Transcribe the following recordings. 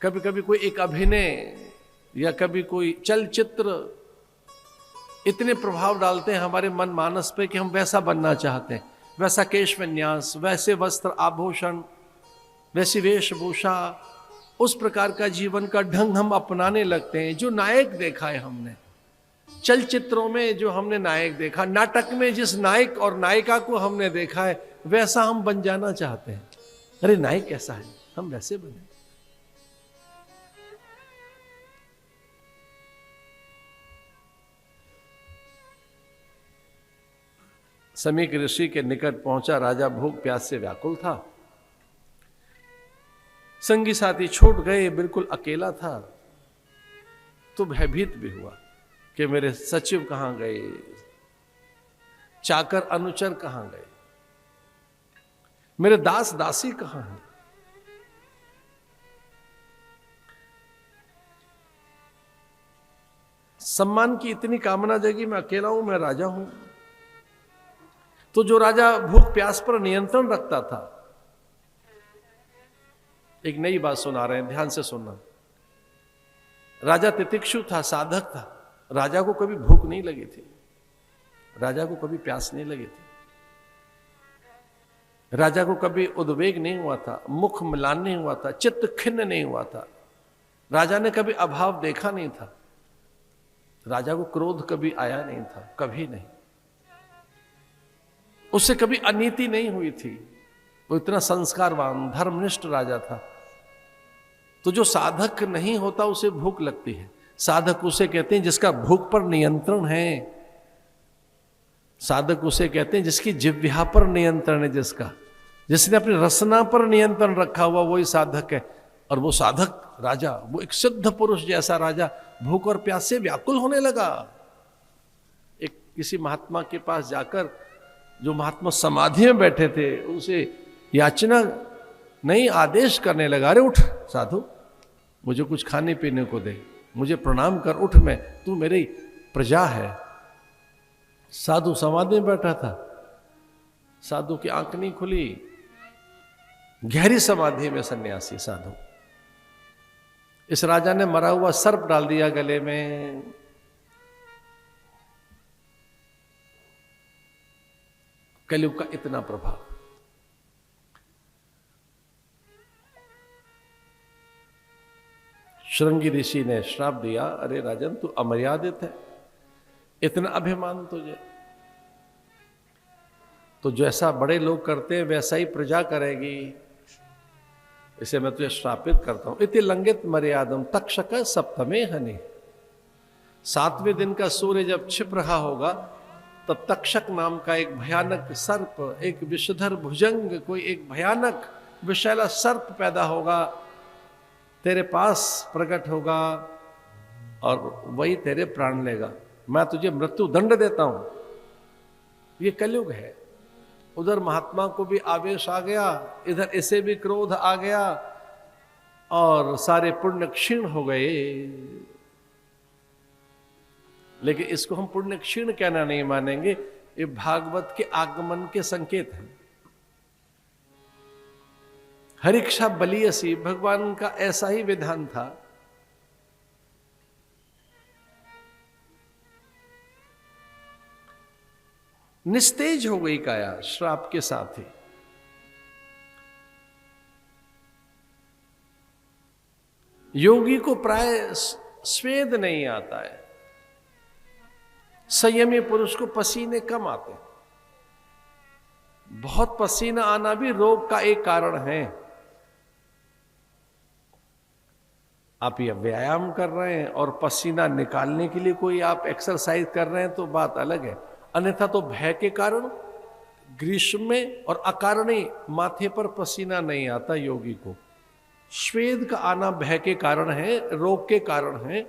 कभी कभी कोई एक अभिनय या कभी कोई चलचित्र इतने प्रभाव डालते हैं हमारे मन मानस पे कि हम वैसा बनना चाहते हैं, वैसा केश विन्यास, वैसे वस्त्र आभूषण, वैसी वेशभूषा, उस प्रकार का जीवन का ढंग हम अपनाने लगते हैं। जो नायक देखा है हमने चलचित्रों में, जो हमने नायक देखा, नाटक में जिस नायक और नायिका को हमने देखा है, वैसा हम बन जाना चाहते हैं। अरे नायक कैसा है, हम वैसे बने। समीक ऋषि के निकट पहुंचा राजा, भूख प्यास से व्याकुल था। संगी साथी छूट गए, बिल्कुल अकेला था। तो भयभीत भी हुआ कि मेरे सचिव कहां गए, चाकर अनुचर कहां गए, मेरे दास दासी कहां हैं। सम्मान की इतनी कामना जगी, मैं अकेला हूं, मैं राजा हूं। तो जो राजा भूख प्यास पर नियंत्रण रखता था, एक नई बात सुना रहे हैं, ध्यान से सुनना। राजा तितिक्षु था, साधक था। राजा को कभी भूख नहीं लगी थी, राजा को कभी प्यास नहीं लगी थी, राजा को कभी उद्वेग नहीं हुआ था, मुख म्लान नहीं हुआ था, चित्त खिन्न नहीं हुआ था। राजा ने कभी अभाव देखा नहीं था, राजा को क्रोध कभी आया नहीं था, कभी नहीं। उससे कभी अनीति नहीं हुई थी। वो इतना संस्कारवान धर्मनिष्ठ राजा था। तो जो साधक नहीं होता उसे भूख लगती है। साधक उसे कहते हैं जिसका भूख पर नियंत्रण है। साधक उसे कहते हैं जिसकी जिह्वा पर नियंत्रण है, जिसने अपनी रसना पर नियंत्रण रखा हुआ, वही साधक है। और वो साधक राजा, वो एक सिद्ध पुरुष जैसा राजा भूख और प्यास से व्याकुल होने लगा। एक किसी महात्मा के पास जाकर, जो महात्मा समाधि में बैठे थे, उसे याचना नहीं, आदेश करने लगा, अरे उठ साधु, मुझे कुछ खाने पीने को दे, मुझे प्रणाम कर, उठ, मैं, तू मेरी प्रजा है। साधु समाधि में बैठा था, साधु की आंख नहीं खुली, गहरी समाधि में सन्यासी साधु। इस राजा ने मरा हुआ सर्प डाल दिया गले में। कलयुग का इतना प्रभाव। श्रृंगी ऋषि ने श्राप दिया, अरे राजन तू अमर्यादित है, इतना अभिमान तुझे, तो जैसा बड़े लोग करते हैं वैसा ही प्रजा करेगी, इसे मैं तुझे श्रापित करता हूं। इति लंघित मर्यादम तक्षक सप्तमे हनि। 7वें दिन का सूर्य जब छिप रहा होगा, तब तक्षक नाम का एक भयानक सर्प, एक विषधर भुजंग, कोई एक भयानक विषैला सर्प पैदा होगा, तेरे पास प्रकट होगा और वही तेरे प्राण लेगा। मैं तुझे मृत्यु दंड देता हूं। ये कलयुग है। उधर महात्मा को भी आवेश आ गया, इधर इसे भी क्रोध आ गया और सारे पुण्य क्षीण हो गए। लेकिन इसको हम पुण्य क्षीण कहना नहीं मानेंगे, ये भागवत के आगमन के संकेत हैं। हरिक्षा बलियसी, भगवान का ऐसा ही विधान था। निस्तेज हो गई काया श्राप के साथ ही। योगी को प्राय स्वेद नहीं आता है, संयमी पुरुष को पसीने कम आते हैं। बहुत पसीना आना भी रोग का एक कारण है। आप ये व्यायाम कर रहे हैं और पसीना निकालने के लिए कोई आप एक्सरसाइज कर रहे हैं तो बात अलग है, अन्यथा तो भय के कारण ग्रीष्म में और अकारणी माथे पर पसीना नहीं आता योगी को। श्वेद का आना भय के कारण है, रोग के कारण है।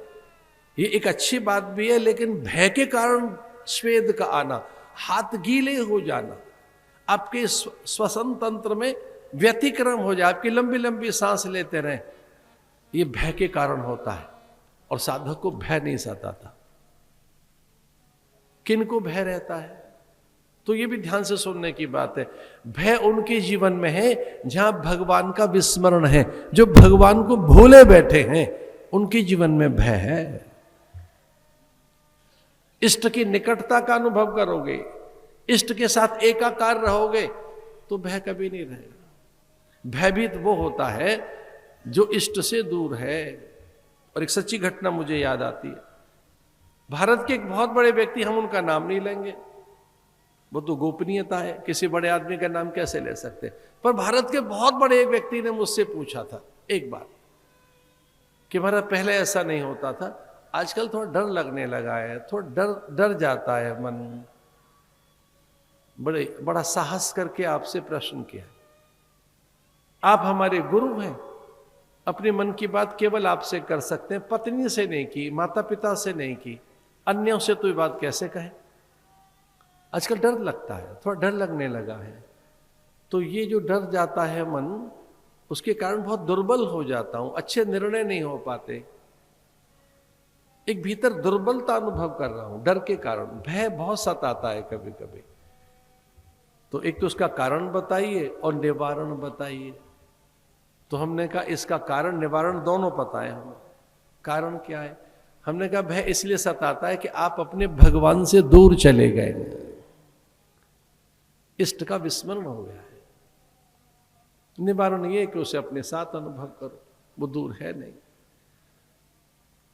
ये एक अच्छी बात भी है, लेकिन भय के कारण श्वेद का आना, हाथ गीले हो जाना, आपके श्वसन तंत्र में व्यतिक्रम हो जाए, आपकी लंबी लंबी सांस लेते रहें, ये भय के कारण होता है। और साधक को भय नहीं सताता। किन को भय रहता है? तो ये भी ध्यान से सुनने की बात है। भय उनके जीवन में है जहां भगवान का विस्मरण है। जो भगवान को भूले बैठे हैं उनके जीवन में भय है। इष्ट की निकटता का अनुभव करोगे, इष्ट के साथ एकाकार रहोगे तो भय कभी नहीं रहेगा। भयभीत वो होता है जो इष्ट से दूर है। और एक सच्ची घटना मुझे याद आती है। भारत के एक बहुत बड़े व्यक्ति, हम उनका नाम नहीं लेंगे, वो तो गोपनीयता है, किसी बड़े आदमी का नाम कैसे ले सकते। पर भारत के बहुत बड़े एक व्यक्ति ने मुझसे पूछा था एक बार कि महाराज पहले ऐसा नहीं होता था, आजकल थोड़ा डर लगने लगा है, थोड़ा डर जाता है मन। बड़ा साहस करके आपसे प्रश्न किया। आप हमारे गुरु हैं, अपने मन की बात केवल आपसे कर सकते हैं, पत्नी से नहीं की, माता पिता से नहीं की, अन्यों से तो ये बात कैसे कहें। आजकल डर लगता है, थोड़ा डर लगने लगा है। तो ये जो डर जाता है मन, उसके कारण बहुत दुर्बल हो जाता हूं, अच्छे निर्णय नहीं हो पाते। एक भीतर दुर्बलता अनुभव कर रहा हूं डर के कारण। भय बहुत सताता है कभी कभी। तो एक तो उसका कारण बताइए और निवारण बताइए। तो हमने कहा इसका कारण निवारण दोनों पता है हमें। कारण क्या है? हमने कहा भय इसलिए सताता है कि आप अपने भगवान से दूर चले गए, इष्ट का विस्मरण हो गया है। निवारण ये कि उसे अपने साथ अनुभव करो, वो दूर है नहीं।